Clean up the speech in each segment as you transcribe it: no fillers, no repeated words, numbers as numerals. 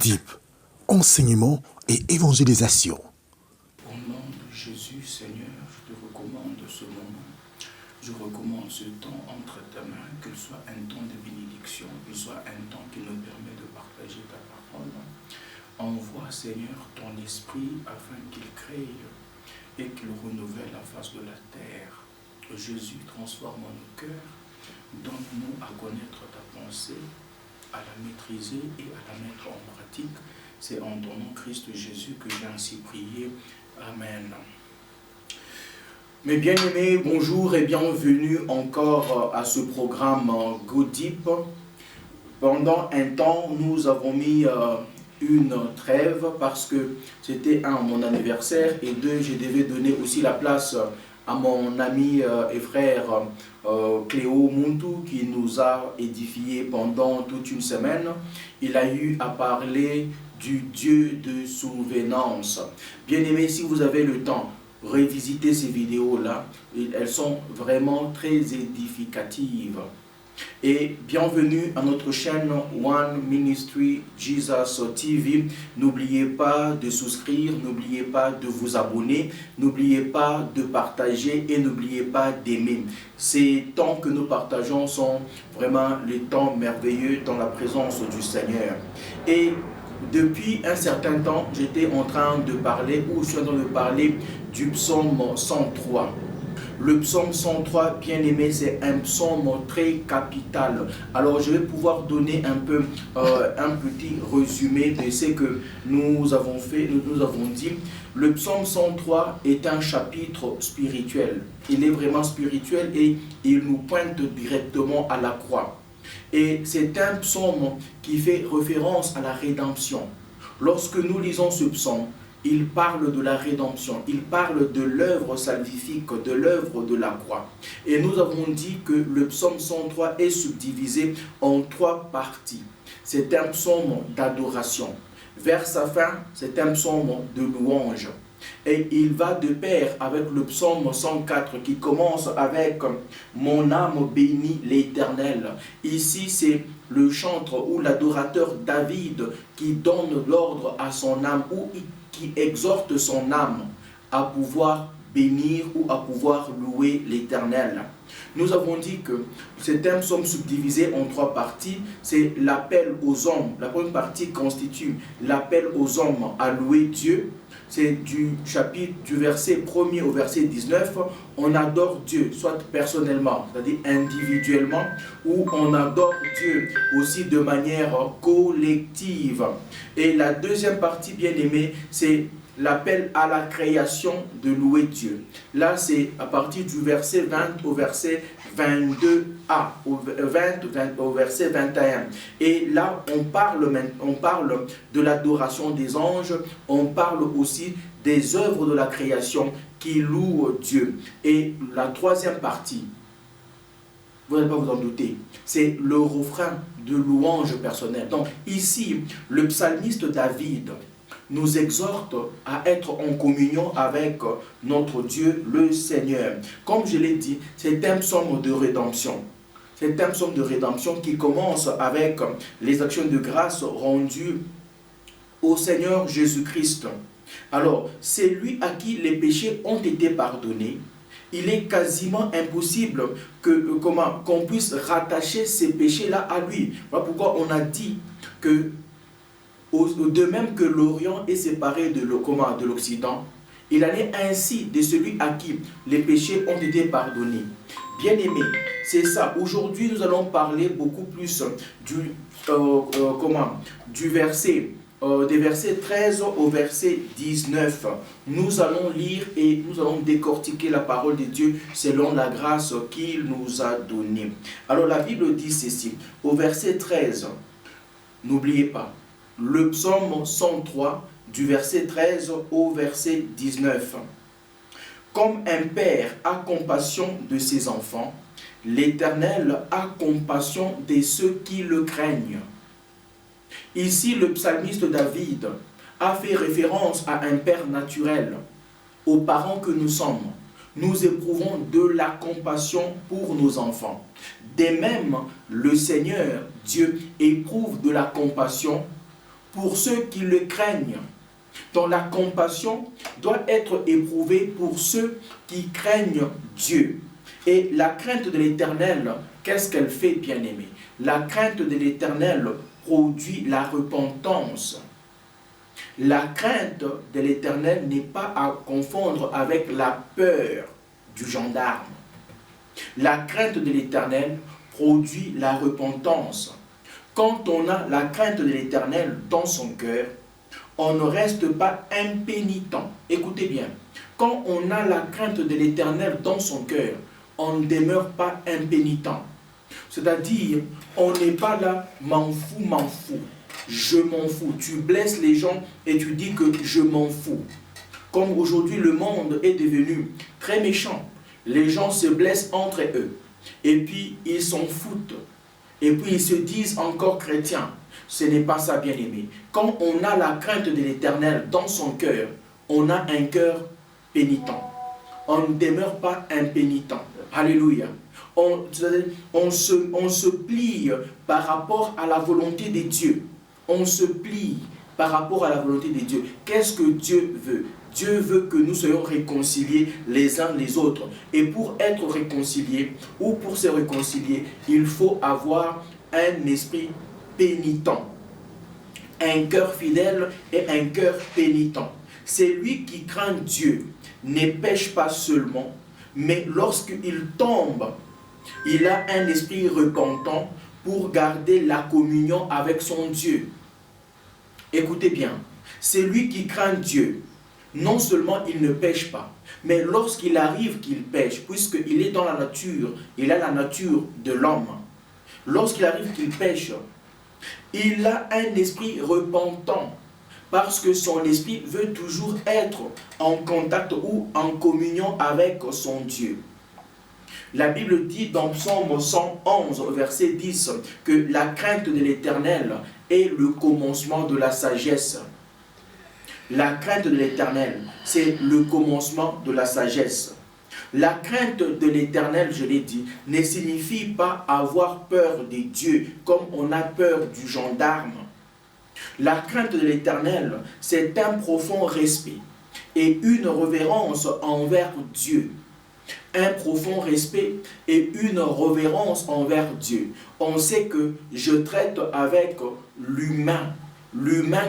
Deep, enseignement et évangélisation. Au nom de Jésus, Seigneur, je te recommande ce moment. Je recommande ce temps entre ta main, qu'il soit un temps de bénédiction, qu'il soit un temps qui nous permet de partager ta parole. Envoie, Seigneur, ton esprit afin qu'il crée et qu'il renouvelle la face de la terre. Jésus, transforme nos cœurs, donne-nous à connaître ta pensée, à la maîtriser et à la mettre en pratique. C'est en ton nom, Christ Jésus, que j'ai ainsi prié. Amen. Mes bien-aimés, bonjour et bienvenue encore à ce programme Go Deep. Pendant un temps, nous avons mis une trêve parce que c'était mon anniversaire et deux, je devais donner aussi la place à mon ami et frère Cléo Muntu qui nous a édifié pendant toute une semaine. Il a eu à parler du Dieu de souvenance. Bien-aimés, si vous avez le temps, revisitez ces vidéos-là. Elles sont vraiment très édificatives. Et bienvenue à notre chaîne One Ministry Jesus TV. N'oubliez pas de souscrire, n'oubliez pas de vous abonner, n'oubliez pas de partager et n'oubliez pas d'aimer. Ces temps que nous partageons sont vraiment les temps merveilleux dans la présence du Seigneur. Et depuis un certain temps, j'étais en train de parler, ou je suis en train de parler du psaume 103. Le psaume 103, bien aimé, c'est un psaume très capital. Alors, je vais pouvoir donner un petit résumé de ce que nous avons fait, nous avons dit. Le psaume 103 est un chapitre spirituel. Il est vraiment spirituel et il nous pointe directement à la croix. Et c'est un psaume qui fait référence à la rédemption. Lorsque nous lisons ce psaume, il parle de la rédemption, il parle de l'œuvre salvifique, de l'œuvre de la croix. Et nous avons dit que le psaume 103 est subdivisé en 3 parties. C'est un psaume d'adoration. Vers sa fin, c'est un psaume de louange. Et il va de pair avec le psaume 104 qui commence avec « Mon âme bénit l'Éternel ». Ici, c'est le chanteur ou l'adorateur David qui donne l'ordre à son âme ou qui exhorte son âme à pouvoir bénir ou à pouvoir louer l'Éternel. Nous avons dit que c'est un psaume subdivisé en 3 parties. C'est l'appel aux hommes. La première partie constitue l'appel aux hommes à louer Dieu. C'est du verset 1er au verset 19. On adore Dieu, soit personnellement, c'est-à-dire individuellement, ou on adore Dieu aussi de manière collective. Et la deuxième partie, bien aimée, c'est l'appel à la création de louer Dieu. Là, c'est à partir du verset 20 au verset 22a, au verset 21. Et là, on parle de l'adoration des anges, on parle aussi des œuvres de la création qui louent Dieu. Et la troisième partie, vous n'allez pas vous en douter, c'est le refrain de louange personnelle. Donc ici, le psalmiste David nous exhorte à être en communion avec notre Dieu, le Seigneur. Comme je l'ai dit, c'est un psaume de rédemption. C'est un psaume de rédemption qui commence avec les actions de grâce rendues au Seigneur Jésus-Christ. Alors, c'est lui à qui les péchés ont été pardonnés. Il est quasiment impossible qu'on puisse rattacher ces péchés-là à lui. Voilà pourquoi on a dit que de même que l'Orient est séparé de l'Occident, il en est ainsi de celui à qui les péchés ont été pardonnés. Bien-aimé, c'est ça. Aujourd'hui, nous allons parler beaucoup plus des versets 13 au verset 19. Nous allons lire et nous allons décortiquer la parole de Dieu selon la grâce qu'il nous a donnée. Alors la Bible dit ceci, au verset 13, n'oubliez pas, le psaume 103 du verset 13 au verset 19. Comme un père a compassion de ses enfants, l'Éternel a compassion de ceux qui le craignent. Ici, le psalmiste David a fait référence à un père naturel, aux parents que nous sommes. Nous éprouvons de la compassion pour nos enfants. De même, le Seigneur, Dieu, éprouve de la compassion pour ceux qui le craignent. Donc la compassion doit être éprouvée pour ceux qui craignent Dieu. Et la crainte de l'Éternel, qu'est-ce qu'elle fait, bien-aimé? La crainte de l'Éternel produit la repentance. La crainte de l'Éternel n'est pas à confondre avec la peur du gendarme. La crainte de l'Éternel produit la repentance. Quand on a la crainte de l'Éternel dans son cœur, on ne reste pas impénitent. Écoutez bien, quand on a la crainte de l'Éternel dans son cœur, on ne demeure pas impénitent. C'est-à-dire, on n'est pas là, m'en fous, je m'en fous. Tu blesses les gens et tu dis que je m'en fous. Comme aujourd'hui, le monde est devenu très méchant. Les gens se blessent entre eux. Et puis, ils s'en foutent. Et puis, ils se disent encore chrétiens. Ce n'est pas ça, bien-aimé. Quand on a la crainte de l'Éternel dans son cœur, on a un cœur pénitent. On ne demeure pas impénitent. Alléluia. On se plie par rapport à la volonté de Dieu. On se plie par rapport à la volonté de Dieu. Qu'est-ce que Dieu veut? Dieu veut que nous soyons réconciliés les uns les autres. Et pour être réconciliés, ou pour se réconcilier, il faut avoir un esprit pénitent. Un cœur fidèle et un cœur pénitent. C'est lui qui craint Dieu, ne pêche pas seulement, mais lorsqu'il tombe, il a un esprit repentant pour garder la communion avec son Dieu. Écoutez bien, c'est lui qui craint Dieu. Non seulement il ne pêche pas, mais lorsqu'il arrive qu'il pêche, puisqu'il est dans la nature, il a la nature de l'homme. Lorsqu'il arrive qu'il pêche, il a un esprit repentant, parce que son esprit veut toujours être en contact ou en communion avec son Dieu. La Bible dit dans Psaume 111, verset 10, que la crainte de l'Éternel est le commencement de la sagesse. La crainte de l'Éternel, c'est le commencement de la sagesse. La crainte de l'Éternel, je l'ai dit, ne signifie pas avoir peur de Dieu, comme on a peur du gendarme. La crainte de l'Éternel, c'est un profond respect et une révérence envers Dieu. Un profond respect et une révérence envers Dieu. On sait que je traite avec l'humain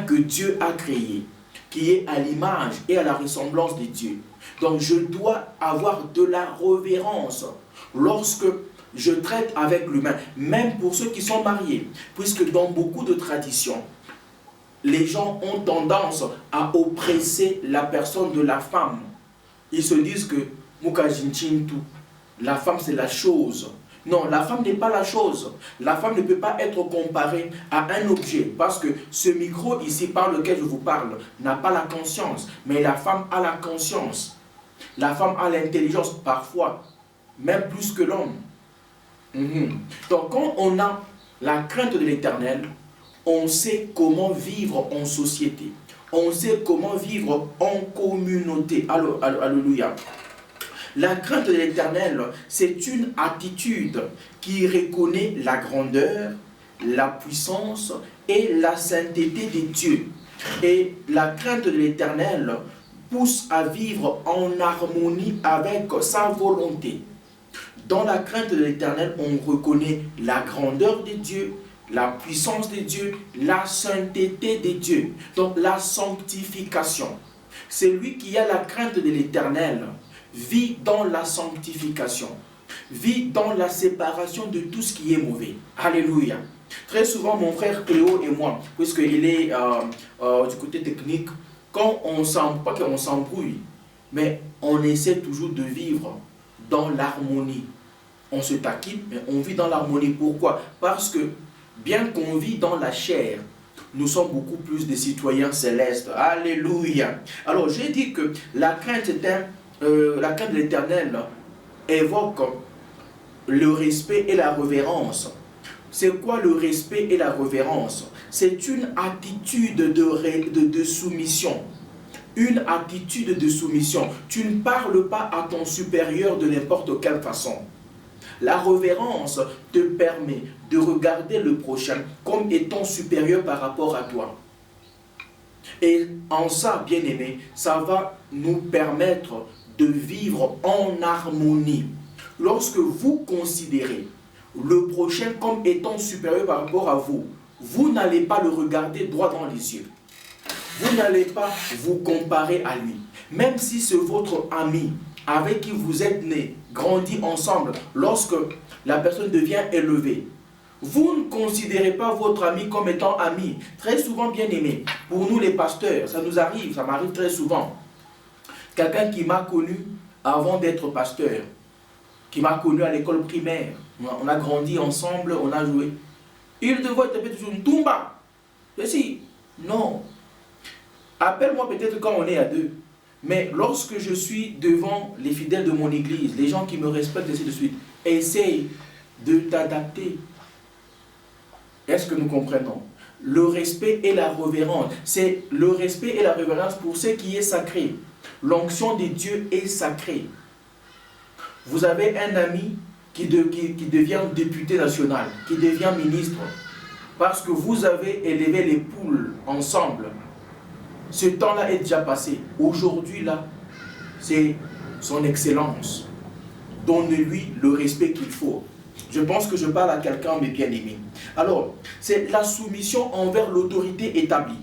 que Dieu a créé, qui est à l'image et à la ressemblance de Dieu. Donc je dois avoir de la révérence lorsque je traite avec l'humain, même pour ceux qui sont mariés, puisque dans beaucoup de traditions, les gens ont tendance à oppresser la personne de la femme. Ils se disent que la femme c'est la chose. Non, la femme n'est pas la chose. La femme ne peut pas être comparée à un objet. Parce que ce micro ici par lequel je vous parle n'a pas la conscience. Mais la femme a la conscience. La femme a l'intelligence parfois, même plus que l'homme. Donc quand on a la crainte de l'Éternel, on sait comment vivre en société. On sait comment vivre en communauté. Alléluia. La crainte de l'Éternel, c'est une attitude qui reconnaît la grandeur, la puissance et la sainteté de Dieu. Et la crainte de l'Éternel pousse à vivre en harmonie avec sa volonté. Dans la crainte de l'Éternel, on reconnaît la grandeur de Dieu, la puissance de Dieu, la sainteté de Dieu. Donc la sanctification. Celui qui a la crainte de l'Éternel vit dans la sanctification, vit dans la séparation de tout ce qui est mauvais. Alléluia. Très souvent, mon frère Cléo et moi, puisqu'il est du côté technique, quand on s'embrouille, mais on essaie toujours de vivre dans l'harmonie. On se taquine, mais on vit dans l'harmonie. Pourquoi? Parce que bien qu'on vit dans la chair, nous sommes beaucoup plus des citoyens célestes. Alléluia. Alors, j'ai dit que la crainte de l'Éternel évoque le respect et la révérence. C'est quoi le respect et la révérence? C'est une attitude de soumission. Une attitude de soumission. Tu ne parles pas à ton supérieur de n'importe quelle façon. La révérence te permet de regarder le prochain comme étant supérieur par rapport à toi. Et en ça, bien aimé, ça va nous permettre de vivre en harmonie. Lorsque vous considérez le prochain comme étant supérieur par rapport à vous, vous n'allez pas le regarder droit dans les yeux. Vous n'allez pas vous comparer à lui. Même si c'est votre ami avec qui vous êtes né, grandi ensemble, lorsque la personne devient élevée, vous ne considérez pas votre ami comme étant ami. Très souvent, bien aimé, pour nous les pasteurs, ça nous arrive, ça m'arrive très souvent. Quelqu'un qui m'a connu avant d'être pasteur, qui m'a connu à l'école primaire, on a grandi ensemble, on a joué. Il devrait taper toujours une tumba. Mais si, non. Appelle-moi peut-être quand on est à deux. Mais lorsque je suis devant les fidèles de mon église, les gens qui me respectent, ainsi de suite, essaye de t'adapter. Est-ce que nous comprenons? Le respect et la révérence, c'est le respect et la révérence pour ce qui est sacré. L'onction de Dieu est sacrée. Vous avez un ami qui devient député national, qui devient ministre, parce que vous avez élevé les poules ensemble. Ce temps-là est déjà passé. Aujourd'hui, là, c'est son excellence. Donnez-lui le respect qu'il faut. Je pense que je parle à quelqu'un, mes bien-aimés. Alors, c'est la soumission envers l'autorité établie.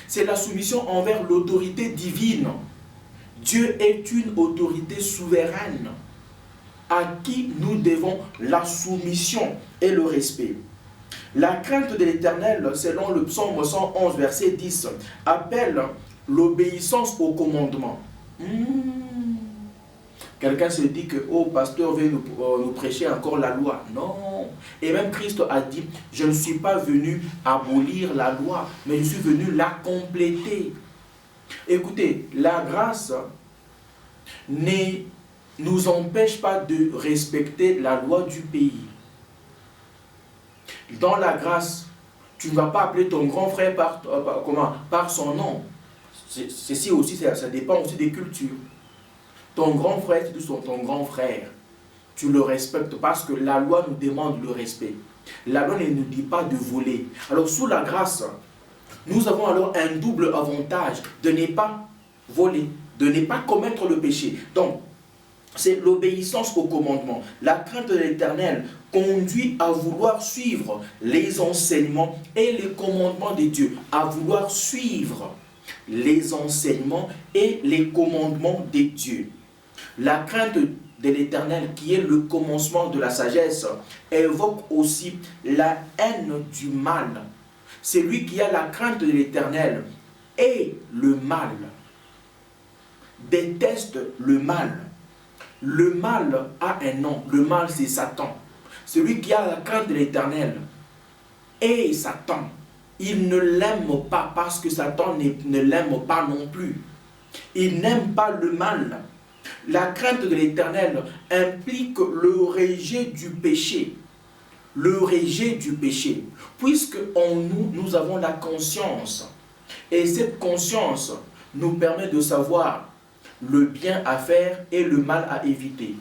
C'est la soumission envers l'autorité divine. Dieu est une autorité souveraine à qui nous devons la soumission et le respect. La crainte de l'Éternel, selon le psaume 111, verset 10, appelle l'obéissance au commandement. Quelqu'un se dit que, oh, pasteur veut nous prêcher encore la loi. Non. Et même Christ a dit, je ne suis pas venu abolir la loi, mais je suis venu la compléter. Écoutez, la grâce ne nous empêche pas de respecter la loi du pays. Dans la grâce, tu ne vas pas appeler ton grand frère par son nom. Ceci aussi, ça dépend aussi des cultures. Ton grand frère, c'est ton grand frère. Tu le respectes parce que la loi nous demande le respect. La loi ne nous dit pas de voler. Alors, sous la grâce, nous avons alors un double avantage de ne pas voler, de ne pas commettre le péché. Donc, c'est l'obéissance au commandement. La crainte de l'Éternel conduit à vouloir suivre les enseignements et les commandements de Dieu. À vouloir suivre les enseignements et les commandements de Dieu. La crainte de l'Éternel, qui est le commencement de la sagesse, évoque aussi la haine du mal. Celui qui a la crainte de l'Éternel et le mal déteste le mal. Le mal a un nom. Le mal, c'est Satan. Celui qui a la crainte de l'Éternel et Satan, il ne l'aime pas parce que Satan ne l'aime pas non plus. Il n'aime pas le mal. La crainte de l'Éternel implique le rejet du péché. Le rejet du péché. Puisque en nous avons la conscience. Et cette conscience nous permet de savoir le bien à faire et le mal à éviter.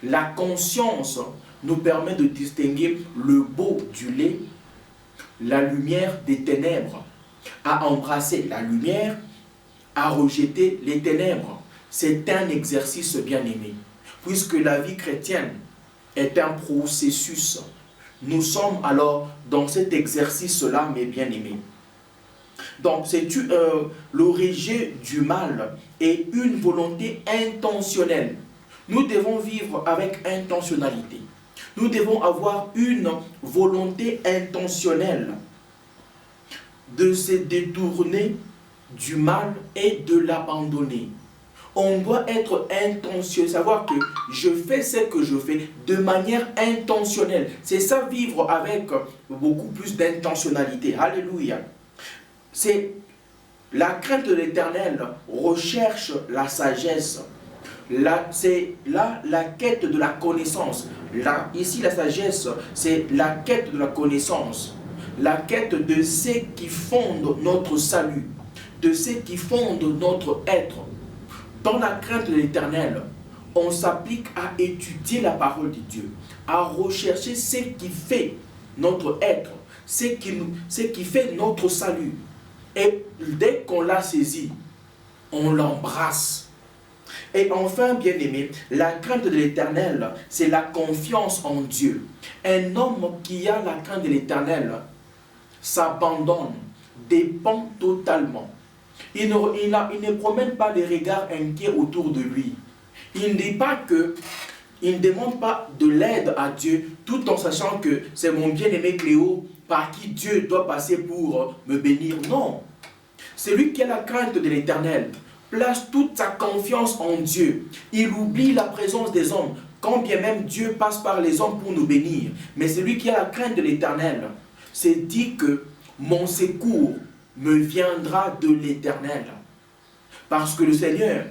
La conscience nous permet de distinguer le beau du laid, la lumière des ténèbres, à embrasser la lumière, à rejeter les ténèbres. C'est un exercice bien-aimé, puisque la vie chrétienne est un processus. Nous sommes alors dans cet exercice-là, mes bien-aimés. Donc, c'est le rejet du mal et une volonté intentionnelle. Nous devons vivre avec intentionnalité. Nous devons avoir une volonté intentionnelle de se détourner du mal et de l'abandonner. On doit être intentionnel, savoir que je fais ce que je fais de manière intentionnelle. C'est ça, vivre avec beaucoup plus d'intentionnalité. Alléluia. C'est la crainte de l'Éternel recherche la sagesse. C'est là la quête de la connaissance. Là, ici, la sagesse, c'est la quête de la connaissance. La quête de ce qui fonde notre salut, de ce qui fonde notre être. Dans la crainte de l'Éternel, on s'applique à étudier la parole de Dieu, à rechercher ce qui fait notre être, ce qui fait notre salut. Et dès qu'on l'a saisi, on l'embrasse. Et enfin, bien-aimé, la crainte de l'Éternel, c'est la confiance en Dieu. Un homme qui a la crainte de l'Éternel s'abandonne, dépend totalement. Il ne promène pas les regards inquiets autour de lui. Il ne dit pas que, il ne demande pas de l'aide à Dieu, tout en sachant que c'est mon bien-aimé Cléo par qui Dieu doit passer pour me bénir. Non. Celui qui a la crainte de l'Éternel place toute sa confiance en Dieu. Il oublie la présence des hommes, quand bien même Dieu passe par les hommes pour nous bénir. Mais celui qui a la crainte de l'Éternel s'est dit que mon secours me viendra de l'Éternel. Parce que le Seigneur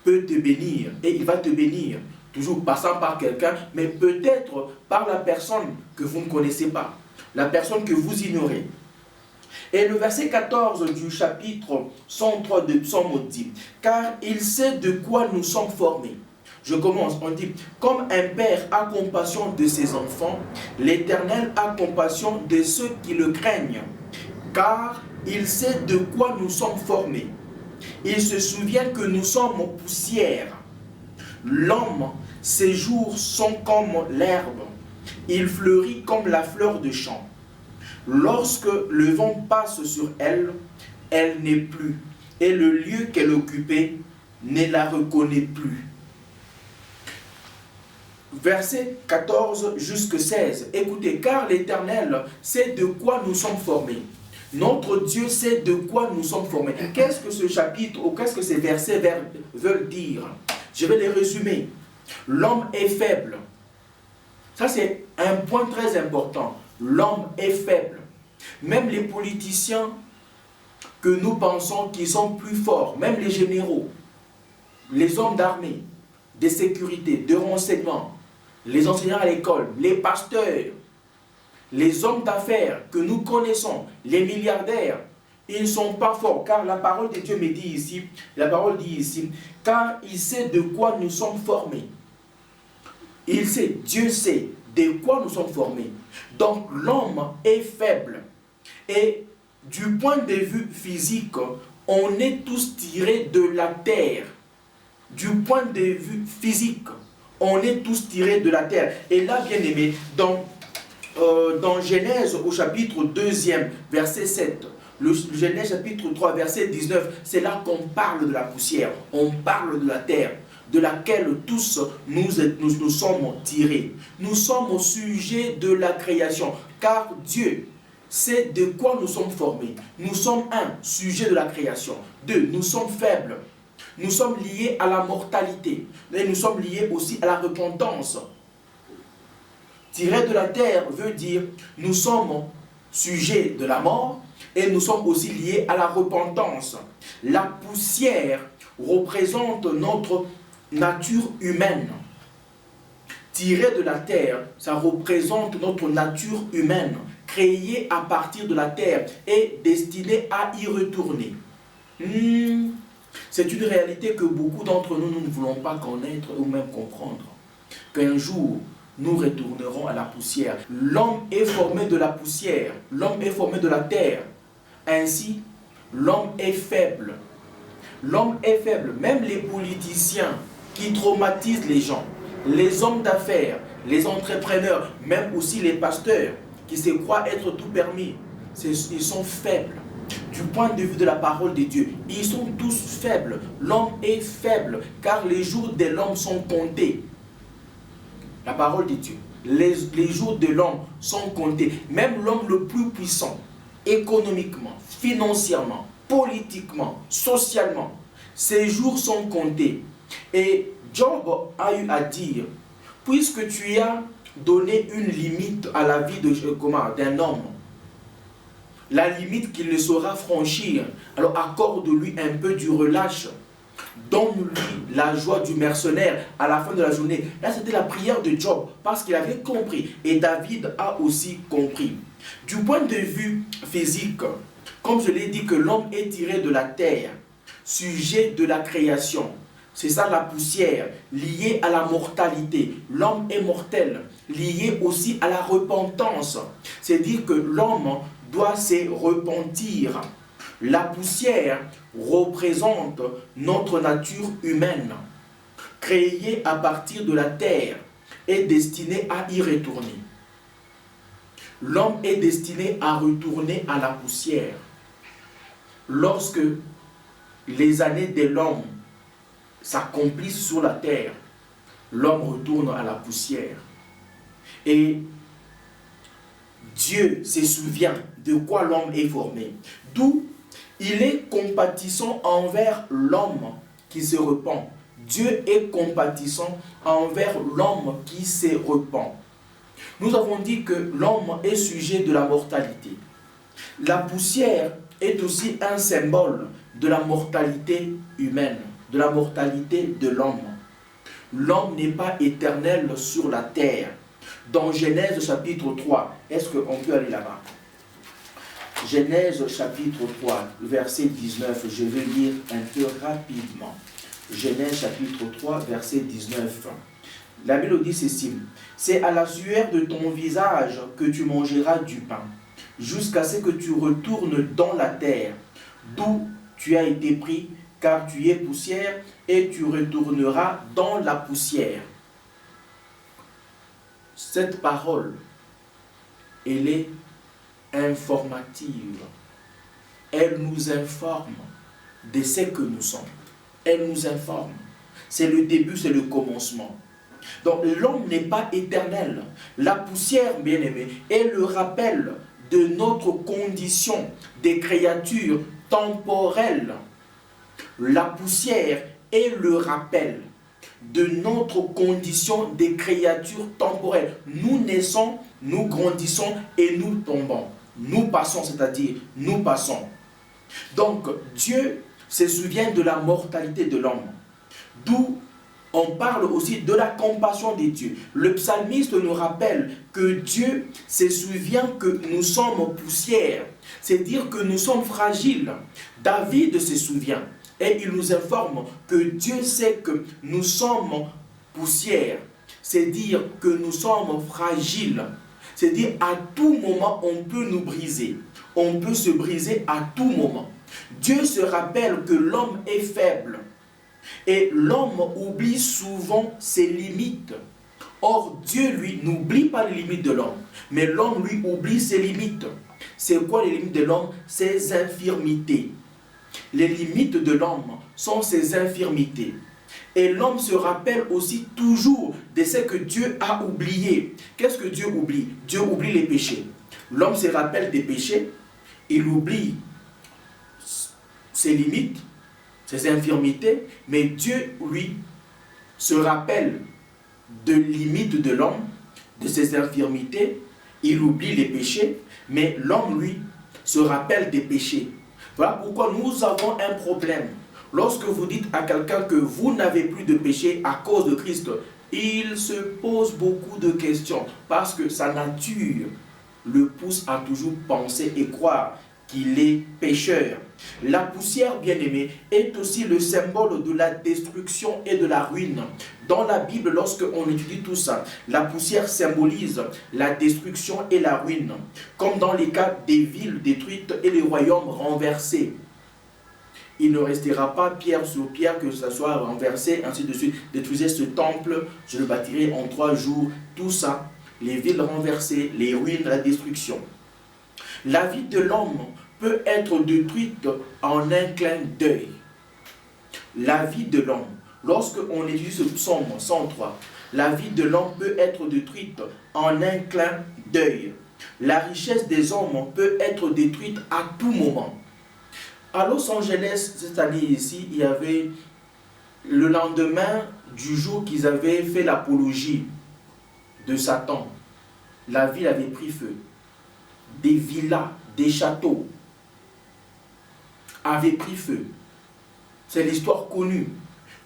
peut te bénir et il va te bénir, toujours passant par quelqu'un, mais peut-être par la personne que vous ne connaissez pas, la personne que vous ignorez. Et le verset 14 du chapitre 103 de Psaume dit, « Car il sait de quoi nous sommes formés. » Je commence, on dit, « Comme un père a compassion de ses enfants, l'Éternel a compassion de ceux qui le craignent. Car il sait de quoi nous sommes formés. Il se souvient que nous sommes poussière. L'homme, ses jours sont comme l'herbe. Il fleurit comme la fleur de champ. Lorsque le vent passe sur elle, elle n'est plus. Et le lieu qu'elle occupait ne la reconnaît plus. » Verset 14 jusqu'à 16. Écoutez, car l'Éternel sait de quoi nous sommes formés. Notre Dieu sait de quoi nous sommes formés. Qu'est-ce que ce chapitre ou qu'est-ce que ces versets veulent dire? Je vais les résumer. L'homme est faible. Ça, c'est un point très important. L'homme est faible. Même les politiciens que nous pensons qu'ils sont plus forts, même les généraux, les hommes d'armée, de sécurité, de renseignement, les enseignants à l'école, les pasteurs, les hommes d'affaires que nous connaissons, les milliardaires, ils ne sont pas forts, car la parole de Dieu me dit ici, la parole dit ici, car il sait de quoi nous sommes formés. Il sait, Dieu sait de quoi nous sommes formés. Donc l'homme est faible. Et du point de vue physique, on est tous tirés de la terre. Du point de vue physique, on est tous tirés de la terre. Et là, bien aimé, dans Genèse au chapitre 2e, verset 7, le Genèse chapitre 3, verset 19, c'est là qu'on parle de la poussière, on parle de la terre, de laquelle tous nous sommes tirés. Nous sommes au sujet de la création, car Dieu sait de quoi nous sommes formés. Nous sommes un, sujet de la création. Deux, nous sommes faibles. Nous sommes liés à la mortalité. Et nous sommes liés aussi à la repentance. Tirer de la terre veut dire nous sommes sujets de la mort et nous sommes aussi liés à la repentance. La poussière représente notre nature humaine. Tirer de la terre, ça représente notre nature humaine, créée à partir de la terre et destinée à y retourner. C'est une réalité que beaucoup d'entre nous, nous ne voulons pas connaître ou même comprendre. Qu'un jour, nous retournerons à la poussière. L'homme est formé de la poussière. L'homme est formé de la terre. Ainsi, l'homme est faible. L'homme est faible. Même les politiciens qui traumatisent les gens, les hommes d'affaires, les entrepreneurs, même aussi les pasteurs qui se croient être tout permis, ils sont faibles. Du point de vue de la parole de Dieu, ils sont tous faibles. L'homme est faible car les jours de l'homme sont comptés. La parole de Dieu. Les jours de l'homme sont comptés. Même l'homme le plus puissant, économiquement, financièrement, politiquement, socialement, ses jours sont comptés. Et Job a eu à dire, puisque tu as donné une limite à la vie d'un homme, la limite qu'il ne saura franchir, alors accorde-lui un peu du relâche. Donne-lui la joie du mercenaire à la fin de la journée. Là, c'était la prière de Job parce qu'il avait compris. Et David a aussi compris. Du point de vue physique, comme je l'ai dit que l'homme est tiré de la terre, sujet de la création. C'est ça la poussière, liée à la mortalité. L'homme est mortel, lié aussi à la repentance. C'est dire que l'homme doit se repentir. La poussière représente notre nature humaine, créée à partir de la terre et destinée à y retourner. L'homme est destiné à retourner à la poussière. Lorsque les années de l'homme s'accomplissent sur la terre, l'homme retourne à la poussière. Et Dieu se souvient de quoi l'homme est formé. D'où il est compatissant envers l'homme qui se repent. Dieu est compatissant envers l'homme qui se repent. Nous avons dit que l'homme est sujet de la mortalité. La poussière est aussi un symbole de la mortalité humaine, de la mortalité de l'homme. L'homme n'est pas éternel sur la terre. Dans Genèse chapitre 3, est-ce qu'on peut aller là-bas? Genèse chapitre 3, verset 19, je vais lire un peu rapidement. Genèse chapitre 3, verset 19. La Bible dit ceci: c'est à la sueur de ton visage que tu mangeras du pain, jusqu'à ce que tu retournes dans la terre, d'où tu as été pris, car tu es poussière, et tu retourneras dans la poussière. Cette parole, elle est informative. Elle nous informe de ce que nous sommes. Elle nous informe. C'est le début, c'est le commencement. Donc l'homme n'est pas éternel. La poussière, bien aimé, est le rappel de notre condition des créatures temporelles. La poussière est le rappel de notre condition des créatures temporelles. Nous naissons, nous grandissons et nous tombons. Nous passons, c'est-à-dire nous passons. Donc Dieu se souvient de la mortalité de l'homme. D'où on parle aussi de la compassion de Dieu. Le psalmiste nous rappelle que Dieu se souvient que nous sommes poussière. C'est-à-dire que nous sommes fragiles. David se souvient. Et il nous informe que Dieu sait que nous sommes poussière. C'est dire que nous sommes fragiles. C'est dire à tout moment on peut nous briser. On peut se briser à tout moment. Dieu se rappelle que l'homme est faible. Et l'homme oublie souvent ses limites. Or Dieu, lui, n'oublie pas les limites de l'homme. Mais l'homme, lui, oublie ses limites. C'est quoi les limites de l'homme? Ses infirmités. Les limites de l'homme sont ses infirmités. Et l'homme se rappelle aussi toujours de ce que Dieu a oublié. Qu'est-ce que Dieu oublie? Dieu oublie les péchés. L'homme se rappelle des péchés, il oublie ses limites, ses infirmités, mais Dieu, lui, se rappelle de limites de l'homme, de ses infirmités, il oublie les péchés, mais l'homme, lui, se rappelle des péchés. Voilà pourquoi nous avons un problème. Lorsque vous dites à quelqu'un que vous n'avez plus de péché à cause de Christ, il se pose beaucoup de questions parce que sa nature le pousse à toujours penser et croire qu'il est pécheur. La poussière, bien-aimée, est aussi le symbole de la destruction et de la ruine. Dans la Bible, lorsque on étudie tout ça, la poussière symbolise la destruction et la ruine, comme dans les cas des villes détruites et les royaumes renversés. Il ne restera pas pierre sur pierre que ça soit renversé, ainsi de suite. Détruisez ce temple, je le bâtirai en 3 jours. Tout ça, les villes renversées, les ruines, la destruction. La vie de l'homme peut être détruite en un clin d'œil. La vie de l'homme, lorsque on étudie ce psaume 103, la vie de l'homme peut être détruite en un clin d'œil. La richesse des hommes peut être détruite à tout moment. À Los Angeles, cette année ici, il y avait le lendemain du jour qu'ils avaient fait l'apologie de Satan. La ville avait pris feu. Des villas, des châteaux avaient pris feu. C'est l'histoire connue.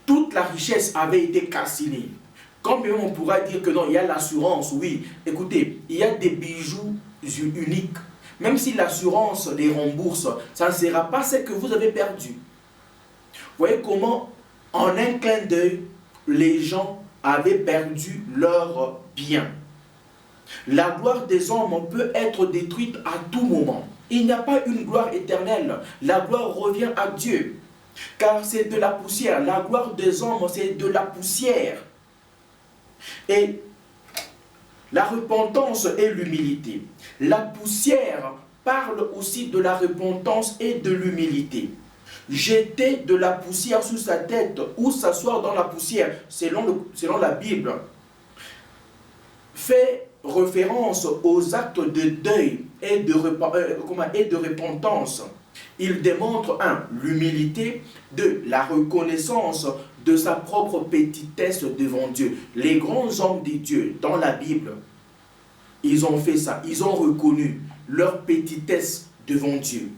Toute la richesse avait été calcinée. Comme on pourra dire que non, il y a l'assurance, oui. Écoutez, il y a des bijoux uniques. Même si l'assurance les rembourse, ça ne sera pas ce que vous avez perdu. Vous voyez comment, en un clin d'œil, les gens avaient perdu leurs biens. La gloire des hommes peut être détruite à tout moment. Il n'y a pas une gloire éternelle. La gloire revient à Dieu. Car c'est de la poussière. La gloire des hommes, c'est de la poussière. Et la repentance et l'humilité. La poussière parle aussi de la repentance et de l'humilité. Jeter de la poussière sous sa tête ou s'asseoir dans la poussière, selon la Bible, fait référence aux actes de deuil et de repentance. Il démontre 1. L'humilité, 2. La reconnaissance de sa propre petitesse devant Dieu. Les grands hommes de Dieu dans la Bible, ils ont fait ça. Ils ont reconnu leur petitesse devant Dieu.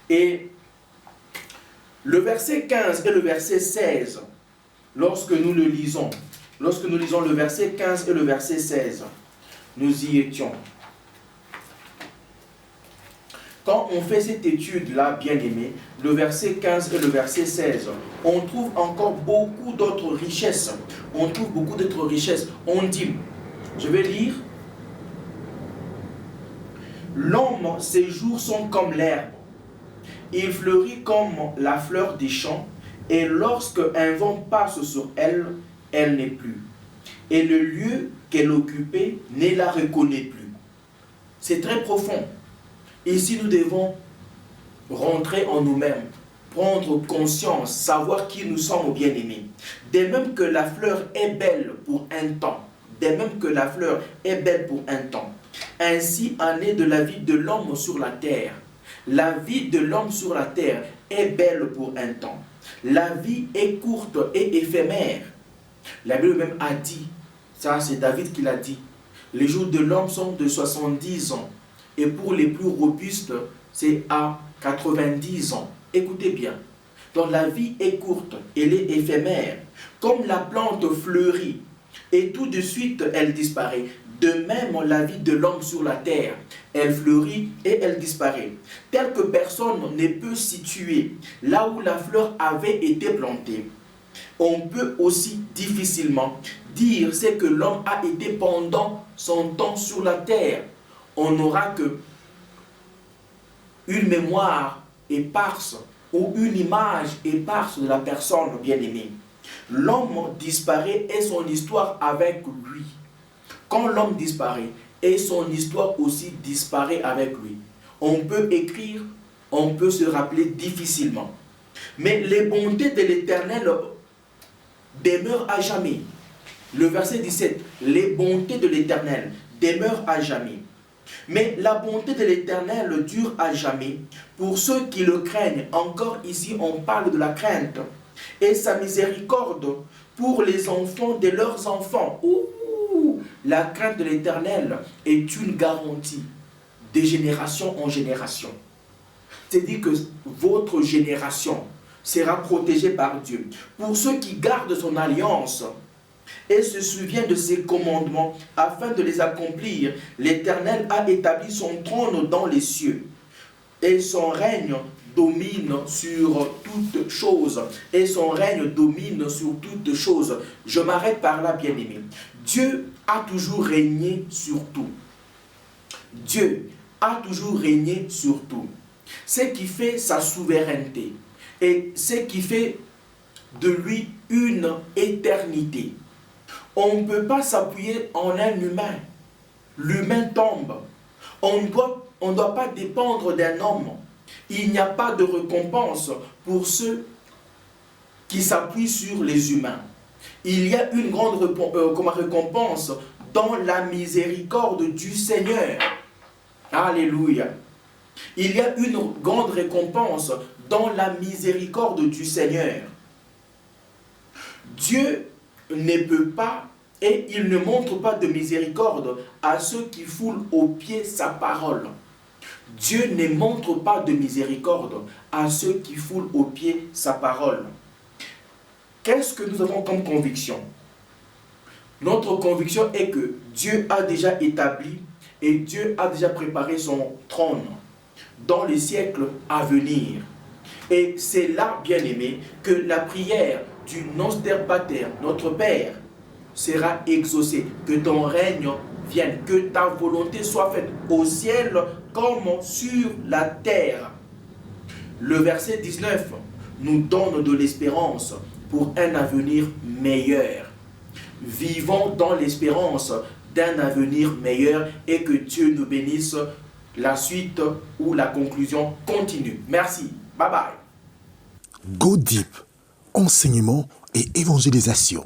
Et le verset 15 et le verset 16, lorsque nous le lisons le verset 15 et le verset 16, nous y étions. Quand on fait cette étude-là, bien-aimé, le verset 15 et le verset 16, on trouve encore beaucoup d'autres richesses. On trouve beaucoup d'autres richesses. On dit, je vais lire, l'homme, ses jours sont comme l'herbe. Il fleurit comme la fleur des champs, et lorsque un vent passe sur elle, elle n'est plus. Et le lieu qu'elle occupait ne la reconnaît plus. C'est très profond. Ici, nous devons rentrer en nous-mêmes, prendre conscience, savoir qui nous sommes, bien-aimés. De même que la fleur est belle pour un temps, ainsi en est de la vie de l'homme sur la terre. La vie de l'homme sur la terre est belle pour un temps. La vie est courte et éphémère. La Bible même a dit, ça c'est David qui l'a dit, les jours de l'homme sont de 70 ans. Et pour les plus robustes, c'est à 90 ans. Écoutez bien. Donc la vie est courte, elle est éphémère. Comme la plante fleurit et tout de suite elle disparaît. De même la vie de l'homme sur la terre, elle fleurit et elle disparaît. Tel que personne ne peut situer là où la fleur avait été plantée. On peut aussi difficilement dire ce que l'homme a été pendant son temps sur la terre. On n'aura que une mémoire éparse ou une image éparse de la personne bien-aimée. L'homme disparaît et son histoire avec lui. Quand l'homme disparaît, et son histoire aussi disparaît avec lui. On peut écrire, on peut se rappeler difficilement. Mais les bontés de l'Éternel demeurent à jamais. Le verset 17, les bontés de l'Éternel demeurent à jamais. Mais la bonté de l'Éternel dure à jamais pour ceux qui le craignent. Encore ici, on parle de la crainte. Et sa miséricorde pour les enfants de leurs enfants. La crainte de l'Éternel est une garantie de génération en génération. C'est-à-dire que votre génération sera protégée par Dieu. Pour ceux qui gardent son alliance et se souviennent de ses commandements afin de les accomplir, l'Éternel a établi son trône dans les cieux et son règne domine sur toutes choses. Et son règne domine sur toutes choses. Je m'arrête par là, bien-aimé. Dieu a toujours régné sur tout. Dieu a toujours régné sur tout. Ce qui fait sa souveraineté et ce qui fait de lui une éternité. On ne peut pas s'appuyer en un humain. L'humain tombe. On ne doit pas dépendre d'un homme. Il n'y a pas de récompense pour ceux qui s'appuient sur les humains. Il y a une grande récompense dans la miséricorde du Seigneur. Alléluia. Il y a une grande récompense dans la miséricorde du Seigneur. Dieu ne peut pas et il ne montre pas de miséricorde à ceux qui foulent aux pieds sa parole. Dieu ne montre pas de miséricorde à ceux qui foulent aux pieds sa parole. Qu'est-ce que nous avons comme conviction? Notre conviction est que Dieu a déjà établi et Dieu a déjà préparé son trône dans les siècles à venir. Et c'est là, bien-aimé, que la prière du Noster Pater, notre Père, sera exaucée. Que ton règne vienne, que ta volonté soit faite au ciel comme sur la terre. Le verset 19 nous donne de l'espérance pour un avenir meilleur. Vivons dans l'espérance d'un avenir meilleur et que Dieu nous bénisse. La suite ou la conclusion continue. Merci. Bye bye. Go Deep, enseignement et évangélisation.